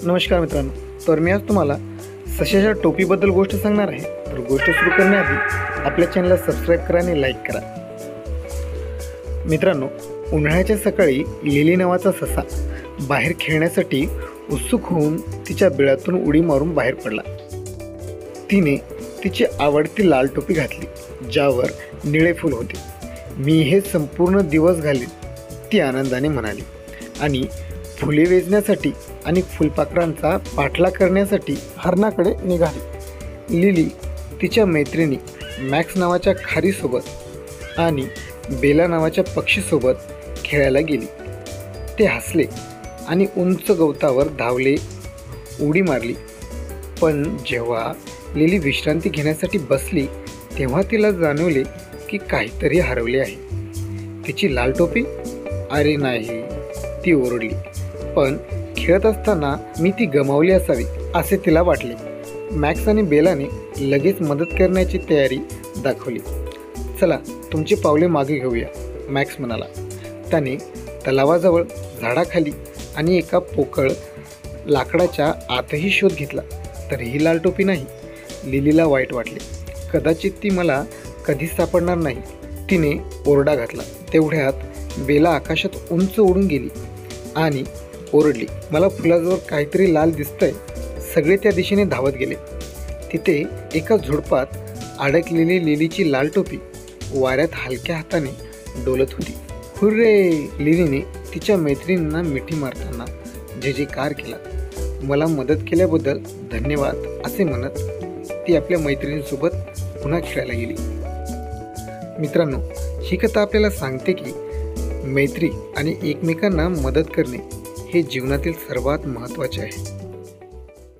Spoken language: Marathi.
नमस्कार मित्रांनो, तर मी आज तुम्हाला सशाच्या टोपीबद्दल गोष्ट सांगणार आहे. तर गोष्ट सुरू करण्याआधी आपल्या चॅनलला सबस्क्राईब करा आणि लाईक करा. मित्रांनो, उन्हाळ्याच्या सकाळी लिली नावाचा ससा बाहेर खेळण्यासाठी उत्सुक होऊन तिच्या बिळातून उडी मारून बाहेर पडला. तिने तिची आवडती लाल टोपी घातली ज्यावर निळे फूल होते. मी हे संपूर्ण दिवस घालीन, ती आनंदाने म्हणाली आणि फुले वेचण्यासाठी आणि फुलपाखरांचा पाठलाग करण्यासाठी हरणाकडे निघाली. लिली तिच्या मैत्रिणी मॅक्स नावाच्या खारीसोबत आणि बेला नावाच्या पक्षीसोबत खेळायला गेली. ते हसले आणि उंच गवतावर धावले, उडी मारली. पण जेव्हा लिली विश्रांती घेण्यासाठी बसली तेव्हा तिला जाणवले की काहीतरी हरवले आहे. तिची लाल टोपी? अरे नाही, ती ओरडली. पण खेळत असताना मी ती गमावली असावी असे तिला वाटले. मॅक्स आणि बेलाने लगेच मदत करण्याची तयारी दाखवली. चला तुमची पावले मागे घेऊया, मॅक्स म्हणाला. त्याने तलावाजवळ झाडाखाली आणि एका पोकळ लाकडाच्या आतही शोध घेतला, तरीही लाल टोपी नाही. लिलीला वाईट वाटले. कदाचित ती मला कधीच सापडणार नाही, तिने ओरडा घातला. तेवढ्यात बेला आकाशात उंच उडून गेली आणि ओरडली, मला फुलाजवळ काहीतरी लाल दिसतंय. सगळे त्या दिशेने धावत गेले. तिथे एका झुडपात अडकलेली लिलीची लाल टोपी वाऱ्यात हलक्या हाताने डोलत होती. हुर्रे! लिलीने तिच्या मैत्रिणींना मिठी मारताना जयजयकार केला. मला मदत केल्याबद्दल धन्यवाद असे म्हणत ती आपल्या मैत्रिणींसोबत पुन्हा खेळायला गेली. मित्रांनो, ही कथा आपल्याला सांगते की मैत्री आणि एकमेकांना मदत करणे हे जीवनातील सर्वात महत्त्वाचे आहे.